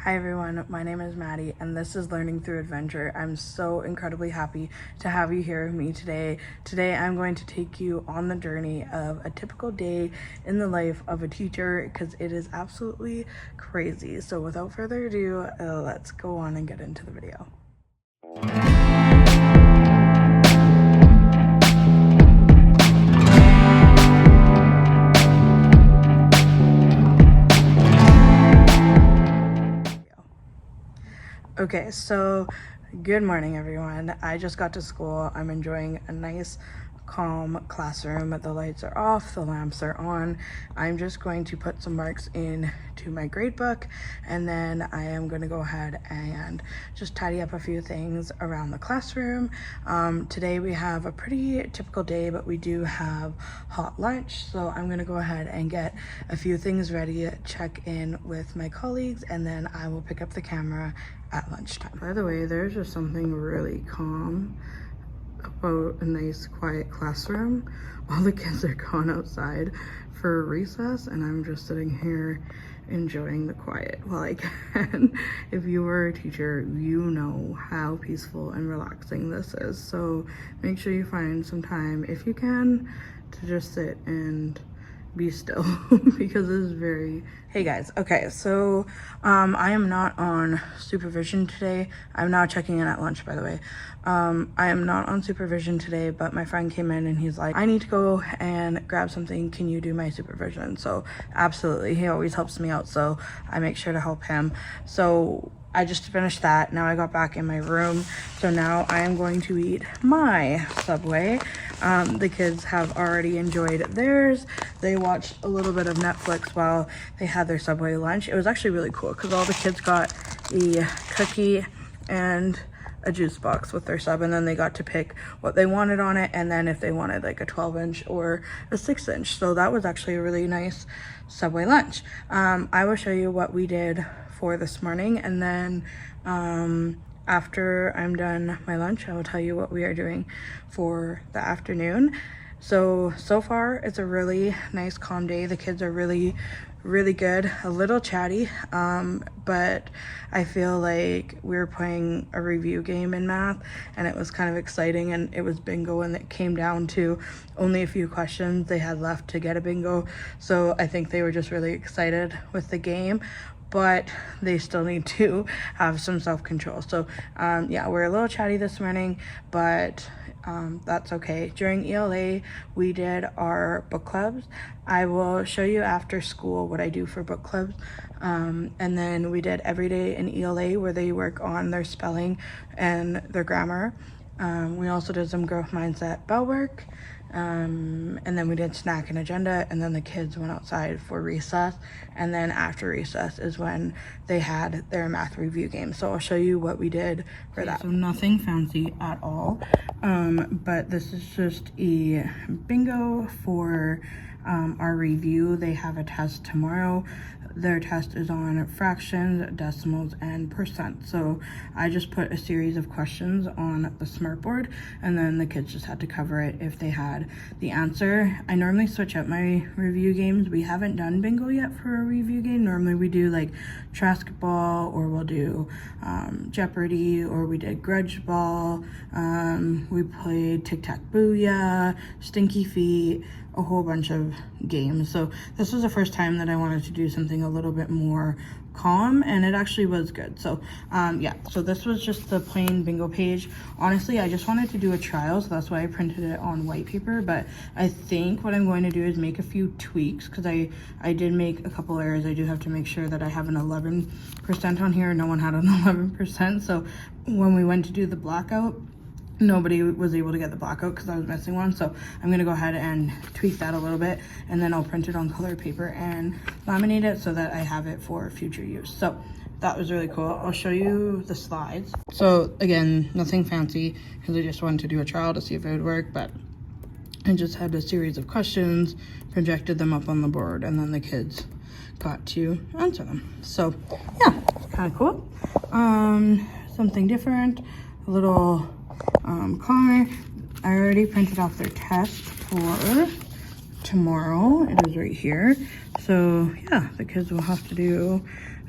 Hi everyone, my name is Maddie and this is Learning Through Adventure. I'm so incredibly happy to have you here with me today. Today I'm going to take you on the journey of a typical day in the life of a teacher because it is absolutely crazy. So without further ado, let's go on and get into the video. Okay, so good morning everyone. I just got to school. I'm enjoying a nice calm classroom. The lights are off, the lamps are on. I'm just going to put some marks in to my grade book, and then I am going to go ahead and just tidy up a few things around the classroom. Today we have a pretty typical day, but we do have hot lunch, so I'm going to go ahead and get a few things ready, check in with my colleagues, and then I will pick up the camera at lunchtime. By the way, there's just something really calm about a nice quiet classroom while the kids are gone outside for recess, and I'm just sitting here enjoying the quiet while I can. If you were a teacher, you know how peaceful and relaxing this is, so make sure you find some time, if you can, to just sit and be still because it's very... Hey guys, okay, so I am not on supervision today. I'm now checking in at lunch, by the way. I am not on supervision today, but my friend came in and he's like, I need to go and grab something, can you do my supervision? So absolutely, he always helps me out, so I make sure to help him. So I just finished that. Now I got back in my room, so now I am going to eat my Subway. The kids have already enjoyed theirs. They watched a little bit of Netflix while they had their Subway lunch. It was actually really cool because all the kids got a cookie and a juice box with their sub, and then they got to pick what they wanted on it, and then if they wanted like a 12-inch or a 6-inch. So that was actually a really nice Subway lunch. I will show you what we did for this morning, and then after I'm done my lunch, I will tell you what we are doing for the afternoon. So far it's a really nice calm day. The kids are really good, a little chatty, but I feel like we were playing a review game in math and it was kind of exciting, and it was bingo, and it came down to only a few questions they had left to get a bingo. So I think they were just really excited with the game, but they still need to have some self-control. So yeah, we're a little chatty this morning, but that's okay. During ELA, we did our book clubs. I will show you after school what I do for book clubs. And then we did every day in ELA where they work on their spelling and their grammar. We also did some growth mindset bell work. And then we did snack and agenda, and then the kids went outside for recess, and then after recess is when they had their math review game. So I'll show you what we did for that. So nothing fancy at all, but this is just a bingo for our review. They have a test tomorrow. Their test is on fractions, decimals, and percent. So I just put a series of questions on the smartboard, and then the kids just had to cover it if they had the answer. I normally switch up my review games. We haven't done bingo yet for a review game. Normally we do like Traskball, or we'll do Jeopardy, or we did Grudge Ball. We played Tic-Tac-Booyah, Stinky Feet, a whole bunch of games. So this was the first time that I wanted to do something a little bit more calm, and it actually was good. So yeah, so this was just the plain bingo page. Honestly, I just wanted to do a trial, so that's why I printed it on white paper, but I think what I'm going to do is make a few tweaks, because I did make a couple errors. I do have to make sure that I have an 11% on here. No one had an 11%, so when we went to do the blackout, nobody was able to get the blackout because I was missing one. So I'm going to go ahead and tweak that a little bit, and then I'll print it on colored paper and laminate it so that I have it for future use. So that was really cool. I'll show you the slides. So again, nothing fancy because I just wanted to do a trial to see if it would work, but I just had a series of questions, projected them up on the board, and then the kids got to answer them. So yeah, kind of cool. Something different, a little calmer. I already printed off their test for tomorrow. It is right here. So yeah, the kids will have to do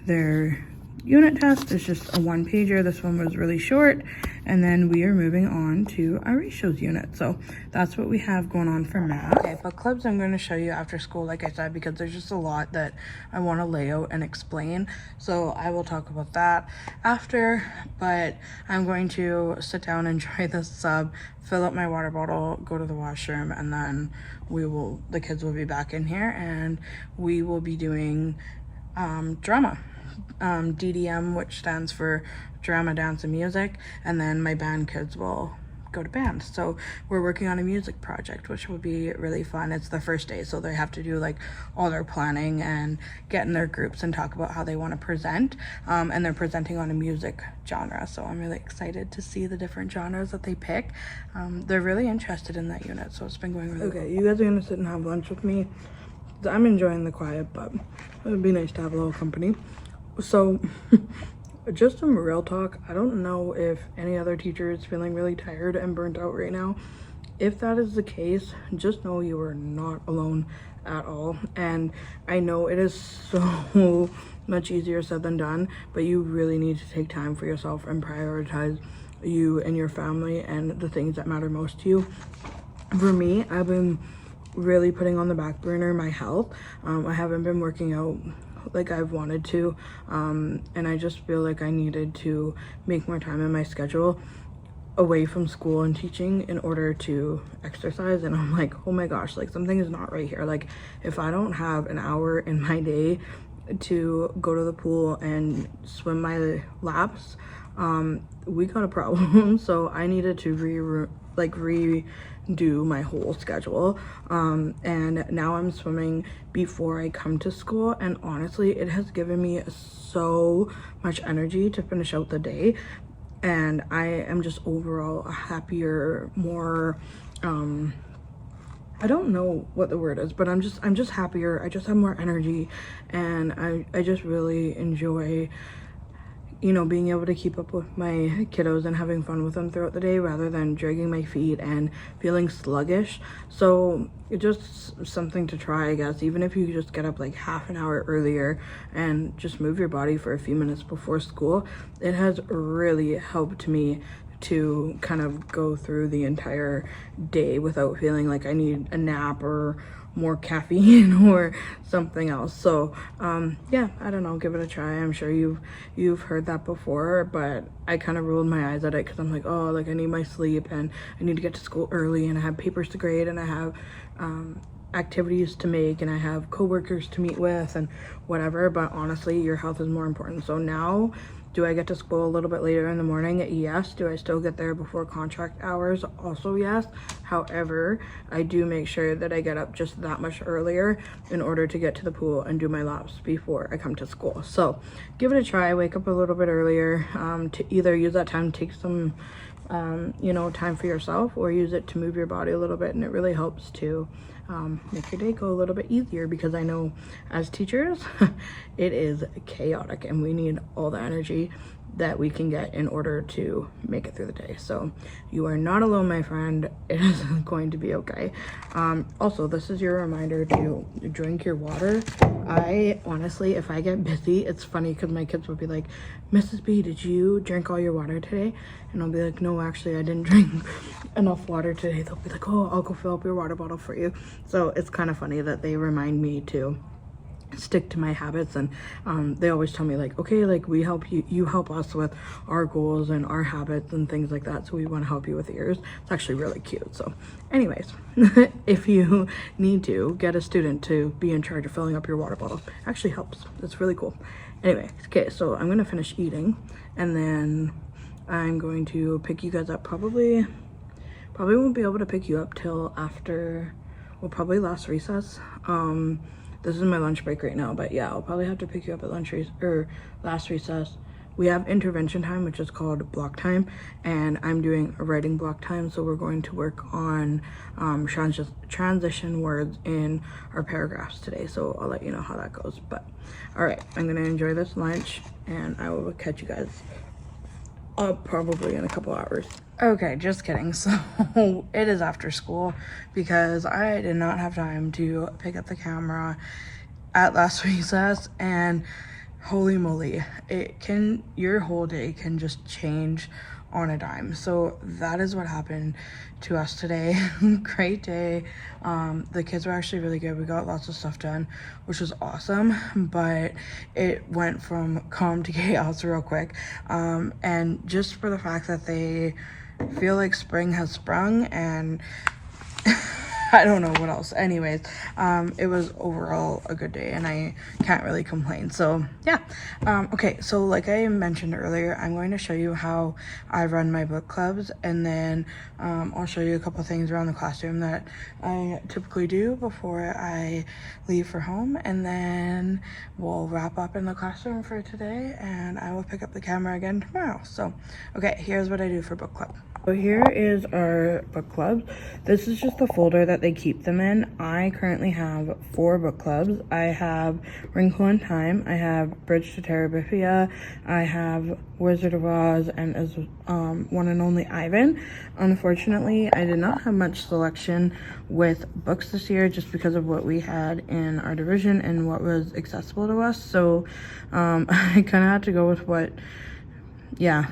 their unit test. It's just a 1-pager. This one was really short. And then we are moving on to our ratios unit. So that's what we have going on for math. Okay, book clubs I'm going to show you after school, like I said, because there's just a lot that I want to lay out and explain. So I will talk about that after, but I'm going to sit down, enjoy this sub, fill up my water bottle, go to the washroom, and then the kids will be back in here and we will be doing drama. DDM, which stands for drama, dance, and music, and then my band kids will go to band. So we're working on a music project, which will be really fun. It's the first day, so they have to do like all their planning and get in their groups and talk about how they want to present, and they're presenting on a music genre, so I'm really excited to see the different genres that they pick. They're really interested in that unit, so it's been going really well. You guys are gonna sit and have lunch with me. I'm enjoying the quiet, but it would be nice to have a little company. So just some real talk. I don't know if any other teacher is feeling really tired and burnt out right now. If that is the case, just know you are not alone at all. And I know it is so much easier said than done, but you really need to take time for yourself and prioritize you and your family and the things that matter most to you. For me, I've been really putting on the back burner my health. I haven't been working out like I've wanted to, and I just feel like I needed to make more time in my schedule away from school and teaching in order to exercise. And I'm like, oh my gosh, like something is not right here. Like if I don't have an hour in my day to go to the pool and swim my laps, we got a problem. So I needed to redo my whole schedule, and now I'm swimming before I come to school, and honestly it has given me so much energy to finish out the day, and I am just overall a happier, more I don't know what the word is, but I'm just happier. I just have more energy, and I just really enjoy, you know, being able to keep up with my kiddos and having fun with them throughout the day rather than dragging my feet and feeling sluggish. So it's just something to try, I guess. Even if you just get up like half an hour earlier and just move your body for a few minutes before school, it has really helped me to kind of go through the entire day without feeling like I need a nap or more caffeine or something else. So yeah, I don't know, give it a try. I'm sure you've heard that before, but I kind of rolled my eyes at it because I'm like, oh, like I need my sleep and I need to get to school early and I have papers to grade and I have activities to make and I have coworkers to meet with and whatever. But honestly, your health is more important. So now, do I get to school a little bit later in the morning? Yes. Do I still get there before contract hours? Also yes. However, I do make sure that I get up just that much earlier in order to get to the pool and do my laps before I come to school. So give it a try. Wake up a little bit earlier, to either use that time to take some you know, time for yourself, or use it to move your body a little bit, and it really helps to make your day go a little bit easier, because I know as teachers it is chaotic and we need all the energy that we can get in order to make it through the day. So you are not alone, my friend. It is going to be okay. Also, this is your reminder to drink your water. I honestly, if I get busy, it's funny because my kids will be like, Mrs. B, did you drink all your water today? And I'll be like, no, actually I didn't drink enough water today. They'll be like, oh, I'll go fill up your water bottle for you. So it's kind of funny that they remind me to stick to my habits, and they always tell me like, okay, like we help you, you help us with our goals and our habits and things like that, so we want to help you with yours. It's actually really cute. So anyways, if you need to get a student to be in charge of filling up your water bottle, actually helps. It's really cool. Anyway, okay, so I'm gonna finish eating and then I'm going to pick you guys up. Probably won't be able to pick you up till after, well, probably last recess. This is my lunch break right now, but yeah, I'll probably have to pick you up at last recess. We have intervention time, which is called block time, and I'm doing a writing block time, so we're going to work on transition words in our paragraphs today, so I'll let you know how that goes. But all right, I'm gonna enjoy this lunch and I will catch you guys up probably in a couple hours. Okay, just kidding. So it is after school because I did not have time to pick up the camera at last recess, and holy moly, your whole day can just change on a dime. So that is what happened to us today. Great day. The kids were actually really good. We got lots of stuff done, which was awesome, but it went from calm to chaos real quick. And just for the fact that they feel like spring has sprung, and I don't know what else. Anyways, it was overall a good day and I can't really complain. So yeah. Okay, so like I mentioned earlier, I'm going to show you how I run my book clubs, and then I'll show you a couple things around the classroom that I typically do before I leave for home, and then we'll wrap up in the classroom for today and I will pick up the camera again tomorrow. So okay, here's what I do for book club. So here is our book clubs. This is just the folder that they keep them in. I currently have 4 book clubs. I have Wrinkle in Time, I have Bridge to Terabithia, I have Wizard of Oz, and as one and only Ivan. Unfortunately, I did not have much selection with books this year just because of what we had in our division and what was accessible to us. So I kind of had to go with what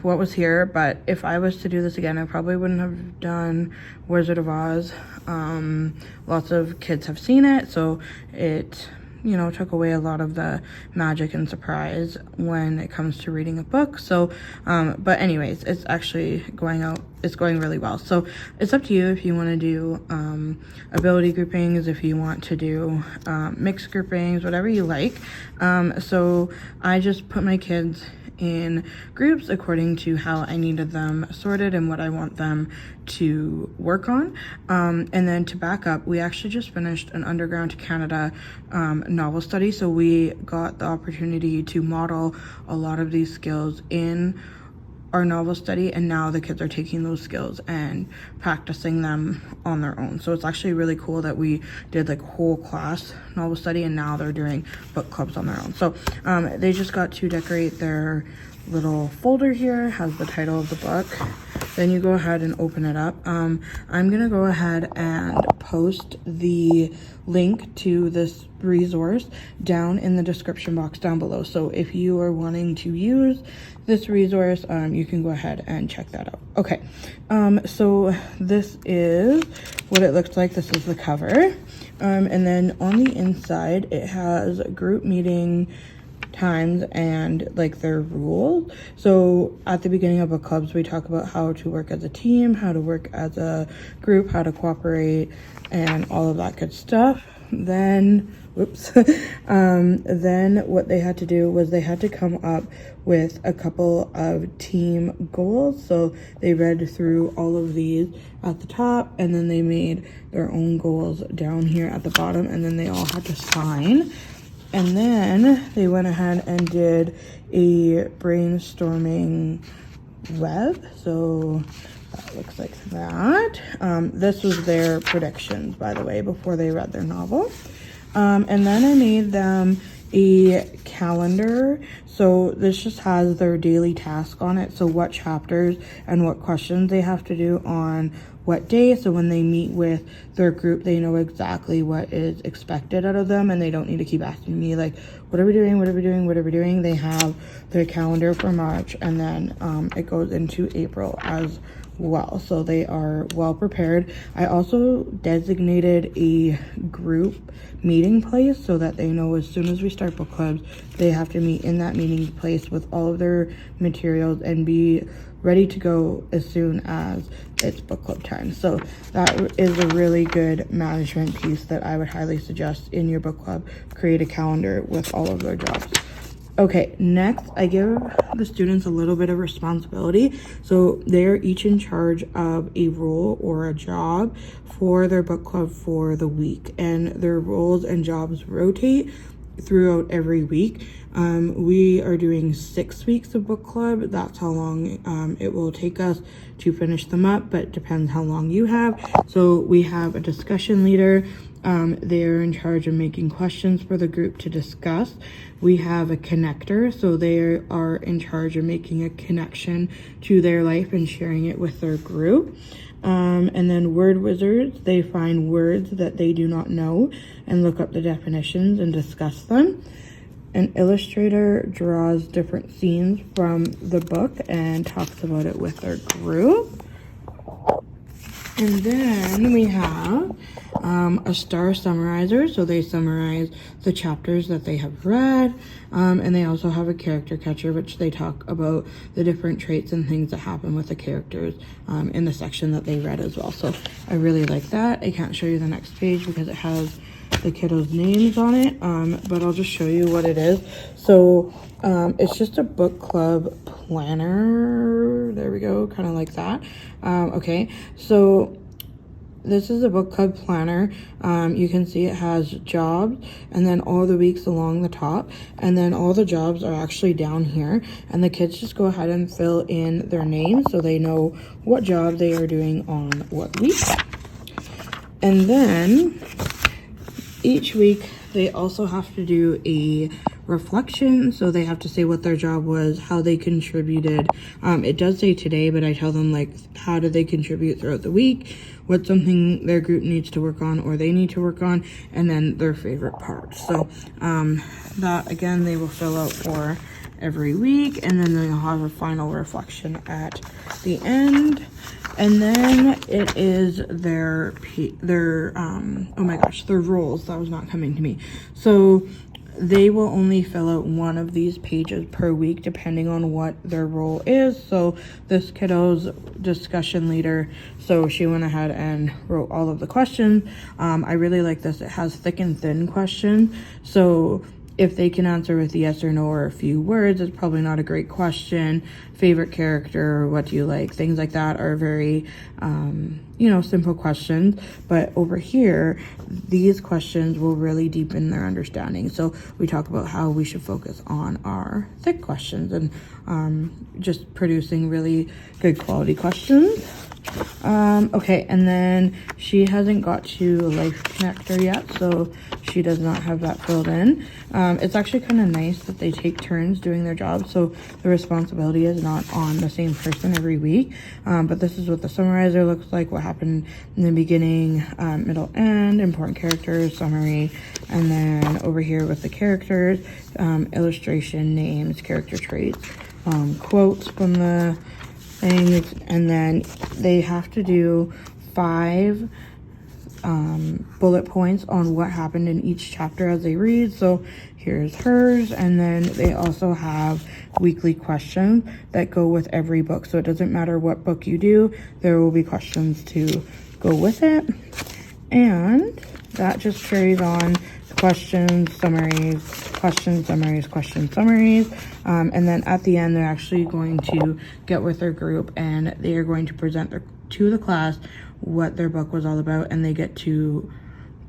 was here. But if I was to do this again, I probably wouldn't have done Wizard of Oz. Lots of kids have seen it, so it took away a lot of the magic and surprise when it comes to reading a book. So but anyways, it's actually going really well. So it's up to you if you want to do ability groupings, if you want to do mixed groupings, whatever you like. So I just put my kids in groups according to how I needed them sorted and what I want them to work on. And then to back up, we actually just finished an Underground to Canada novel study, so we got the opportunity to model a lot of these skills in our novel study, and now the kids are taking those skills and practicing them on their own. So it's actually really cool that we did like whole class novel study and now they're doing book clubs on their own. So they just got to decorate their little folder here, has the title of the book. Then you go ahead and open it up. I'm gonna go ahead and post the link to this resource down in the description box down below. So if you are wanting to use this resource, you can go ahead and check that out. Okay, so this is what it looks like. This is the cover. And then on the inside, it has group meeting times and like their rules. So at the beginning of book clubs, we talk about how to work as a team, how to work as a group, how to cooperate, and all of that good stuff. Then then what they had to do was they had to come up with a couple of team goals. So they read through all of these at the top, and then they made their own goals down here at the bottom, and then they all had to sign. And then they went ahead and did a brainstorming web. So that looks like that. This was their predictions, by the way, before they read their novel. And then I made them a calendar. So this just has their daily task on it. So what chapters and what questions they have to do on what day. So when they meet with their group, they know exactly what is expected out of them, and they don't need to keep asking me like, what are we doing? What are we doing? What are we doing? They have their calendar for March, and then it goes into April as well. So they are well prepared. I also designated a group meeting place so that they know as soon as we start book clubs, they have to meet in that meeting place with all of their materials and be ready to go as soon as it's book club time. So that is a really good management piece that I would highly suggest in your book club. Create a calendar with all of their jobs. Okay, next I give the students a little bit of responsibility. So they're each in charge of a role or a job for their book club for the week, and their roles and jobs rotate throughout every week. We are doing 6 weeks of book club. That's how long it will take us to finish them up, but depends how long you have. So we have a discussion leader. They're in charge of making questions for the group to discuss. We have a connector, so they are in charge of making a connection to their life and sharing it with their group. And then word wizards, they find words that they do not know and look up the definitions and discuss them. an illustrator draws different scenes from the book and talks about it with their group. And then we have a star summarizer, so they summarize the chapters that they have read, and they also have a character catcher, which they talk about the different traits and things that happen with the characters in the section that they read as well. So I really like that. I can't show you the next page because it has the kiddos' names on it, but I'll just show you what it is. So it's just a book club planner. There we go, kind of like that. Okay, so this is a book club planner. You can see it has jobs and then all the weeks along the top, and then all the jobs are actually down here, and the kids just go ahead and fill in their names so they know what job they are doing on what week. And then each week they also have to do a reflection, so they have to say what their job was, how they contributed. It does say today, but I tell them like how did they contribute throughout the week, what's something their group needs to work on or they need to work on, and then their favorite part. So that again they will fill out for every week, and then they'll have a final reflection at the end. And then it is their oh my gosh, their roles. That was not coming to me. So they will only fill out one of these pages per week depending on what their role is. So this kiddo's discussion leader, so she went ahead and wrote all of the questions. I really like this. It has thick and thin questions, so if they can answer with yes or no or a few words, it's probably not a great question. Favorite character, what do you like? Things like that are very, simple questions. But over here, these questions will really deepen their understanding. So we talk about how we should focus on our thick questions and just producing really good quality questions. Okay, and then she hasn't got to a life connector yet, so she does not have that filled in. It's actually kind of nice that they take turns doing their job, so the responsibility is not on the same person every week. But this is what the summarizer looks like, what happened in the beginning, middle, end, important characters, summary, and then over here with the characters, illustration, names, character traits, quotes from the things, and then they have to do 5 bullet points on what happened in each chapter as they read. So here's hers, and then they also have weekly questions that go with every book. So it doesn't matter what book you do, there will be questions to go with it. And that just carries on questions, summaries, questions, summaries, questions, summaries. And then at the end, they're actually going to get with their group and they are going to present to the class what their book was all about, and they get to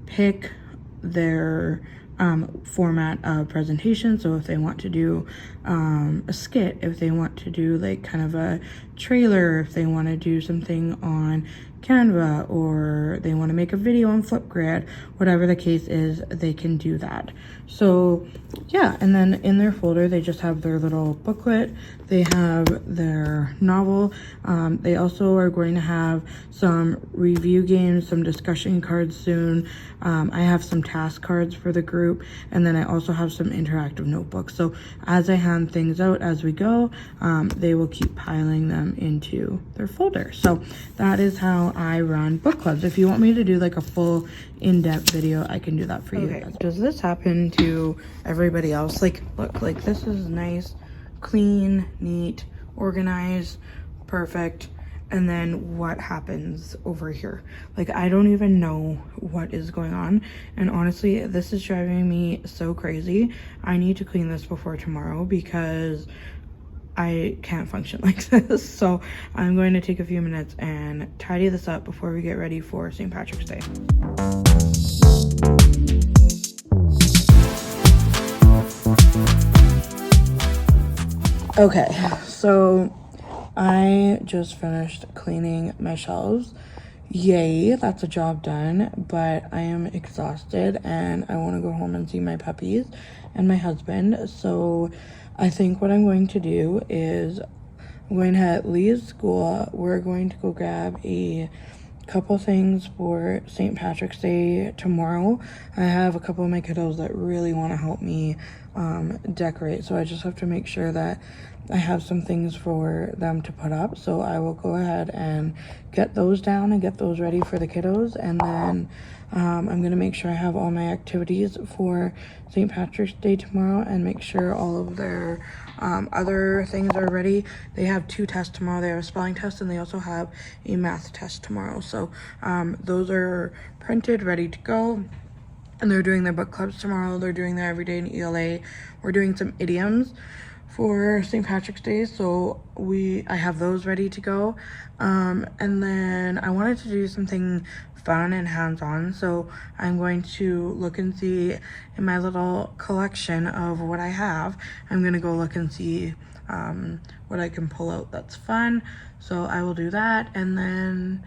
pick their format of presentation. So if they want to do a skit, if they want to do like kind of a trailer, if they want to do something on Canva, or they want to make a video on Flipgrid, whatever the case is, they can do that. So yeah, and then in their folder they just have their little booklet, they have their novel, they also are going to have some review games, some discussion cards soon. I have some task cards for the group, and then I also have some interactive notebooks. So as I hand things out as we go, they will keep piling them into their folder. So that is how I run book clubs. If you want me to do like a full in-depth video, I can do that for you. Okay. Does this happen to everybody else? Like, look, like this is nice, clean, neat, organized, perfect. And then what happens over here? Like, I don't even know what is going on. And honestly, this is driving me so crazy. I need to clean this before tomorrow because I can't function like this. So I'm going to take a few minutes and tidy this up before we get ready for St. Patrick's Day. Okay, so I just finished cleaning my shelves. Yay, that's a job done, but I am exhausted and I want to go home and see my puppies and my husband. So I think what I'm going to do is I'm going to leave school. We're going to go grab a couple things for St. Patrick's Day tomorrow. I have a couple of my kiddos that really want to help me decorate, so I just have to make sure that I have some things for them to put up. So I will go ahead and get those down and get those ready for the kiddos, and then I'm gonna make sure I have all my activities for St. Patrick's Day tomorrow and make sure all of their other things are ready. They have 2 tests tomorrow. They have a spelling test and they also have a math test tomorrow. So those are printed, ready to go. And they're doing their book clubs tomorrow. They're doing their everyday in ELA. We're doing some idioms for St. Patrick's Day, so I have those ready to go. And then I wanted to do something fun and hands-on, so I'm going to look and see in my little collection of what I have. I'm gonna go look and see what I can pull out that's fun, so I will do that. And then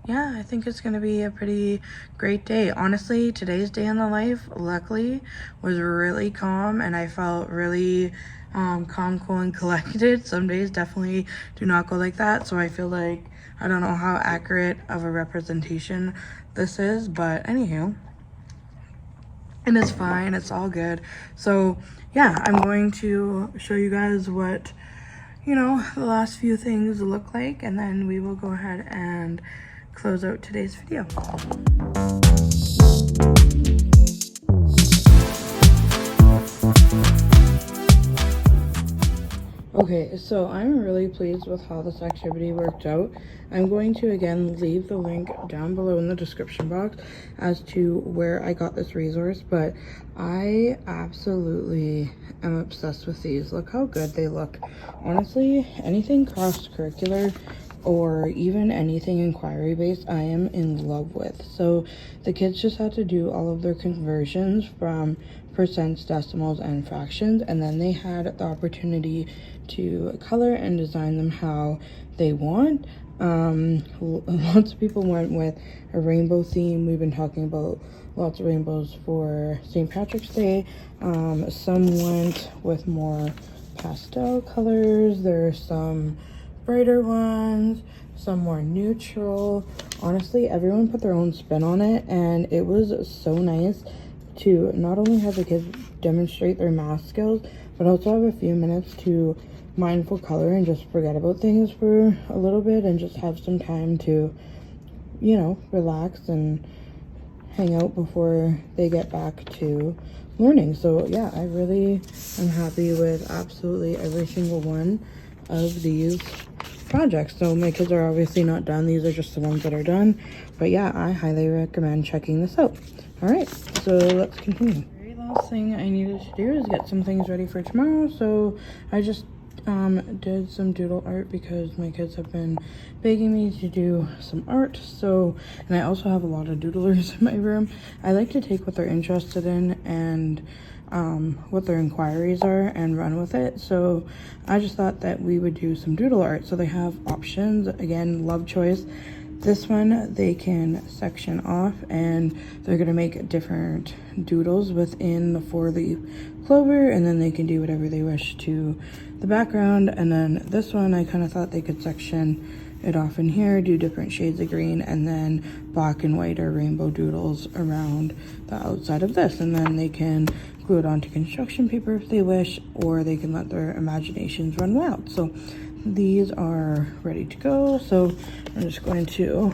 yeah, I think it's gonna be a pretty great day. Honestly, today's day in the life, luckily, was really calm, and I felt really calm, cool, and collected. Some days definitely do not go like that, so I feel like I don't know how accurate of a representation this is, but anywho, and it's fine, it's all good. So yeah, I'm going to show you guys what, you know, the last few things look like, and then we will go ahead and close out today's video. Okay, so I'm really pleased with how this activity worked out. I'm going to again leave the link down below in the description box as to where I got this resource, but I absolutely am obsessed with these. Look how good they look. Honestly, anything cross-curricular or even anything inquiry based, I am in love with. So the kids just had to do all of their conversions from percents, decimals, and fractions, and then they had the opportunity to color and design them how they want. Lots of people went with a rainbow theme. We've been talking about lots of rainbows for St. Patrick's Day. Some went with more pastel colors. There are some brighter ones, some more neutral. Honestly, everyone put their own spin on it, and it was so nice to not only have the kids demonstrate their math skills, but also have a few minutes to mindful color and just forget about things for a little bit and just have some time to, you know, relax and hang out before they get back to learning. So yeah, I really am happy with absolutely every single one of these projects. So my kids are obviously not done. These are just the ones that are done. But yeah, I highly recommend checking this out. All right, so let's continue. The very last thing I needed to do is get some things ready for tomorrow. So I just did some doodle art because my kids have been begging me to do some art. So, and I also have a lot of doodlers in my room. I like to take what they're interested in and what their inquiries are and run with it. So I just thought that we would do some doodle art. So they have options, again, love choice. This one they can section off, and they're gonna make different doodles within the 4-leaf clover, and then they can do whatever they wish to the background. And then this one, I kind of thought they could section it off in here, do different shades of green, and then black and white or rainbow doodles around the outside of this. And then they can glue it onto construction paper if they wish, or they can let their imaginations run wild. So these are ready to go. So I'm just going to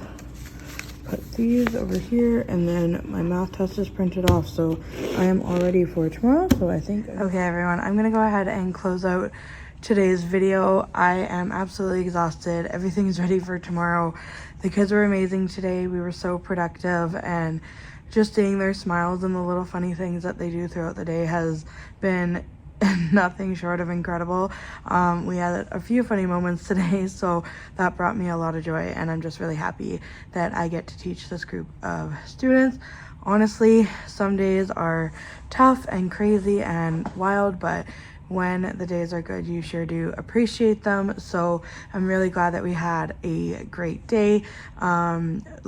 put these over here, and then my math test is printed off, so I am all ready for tomorrow. So I think okay everyone, I'm gonna go ahead and close out today's video. I am absolutely exhausted. Everything is ready for tomorrow. The kids were amazing today. We were so productive, and just seeing their smiles and the little funny things that they do throughout the day has been nothing short of incredible. We had a few funny moments today, so that brought me a lot of joy, and I'm just really happy that I get to teach this group of students. Honestly, some days are tough and crazy and wild, but when the days are good, you sure do appreciate them. So I'm really glad that we had a great day.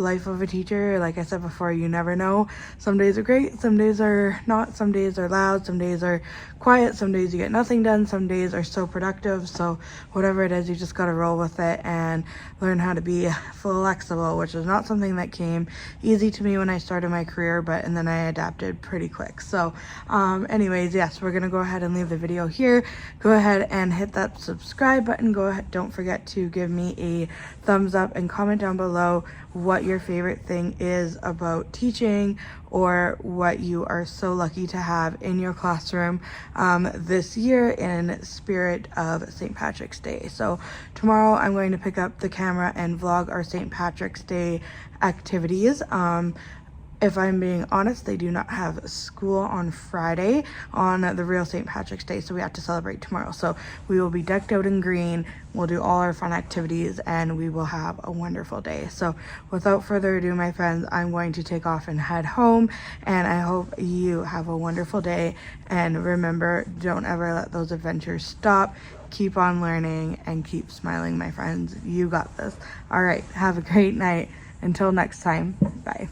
life of a teacher. Like I said before, you never know. Some days are great, some days are not, some days are loud, some days are quiet, some days you get nothing done, some days are so productive. So whatever it is, you just got to roll with it and learn how to be flexible, which is not something that came easy to me when I started my career, and then I adapted pretty quick. So anyways, yes, we're gonna go ahead and leave the video here. Go ahead and hit that subscribe button. Go ahead, don't forget to give me a thumbs up and comment down below what your favorite thing is about teaching, or what you are so lucky to have in your classroom this year in spirit of St. Patrick's Day. So tomorrow I'm going to pick up the camera and vlog our St. Patrick's Day activities. If I'm being honest, they do not have school on Friday on the real St. Patrick's Day, so we have to celebrate tomorrow. So we will be decked out in green, we'll do all our fun activities, and we will have a wonderful day. So without further ado, my friends, I'm going to take off and head home, and I hope you have a wonderful day. And remember, don't ever let those adventures stop. Keep on learning and keep smiling, my friends. You got this. All right, have a great night. Until next time, bye.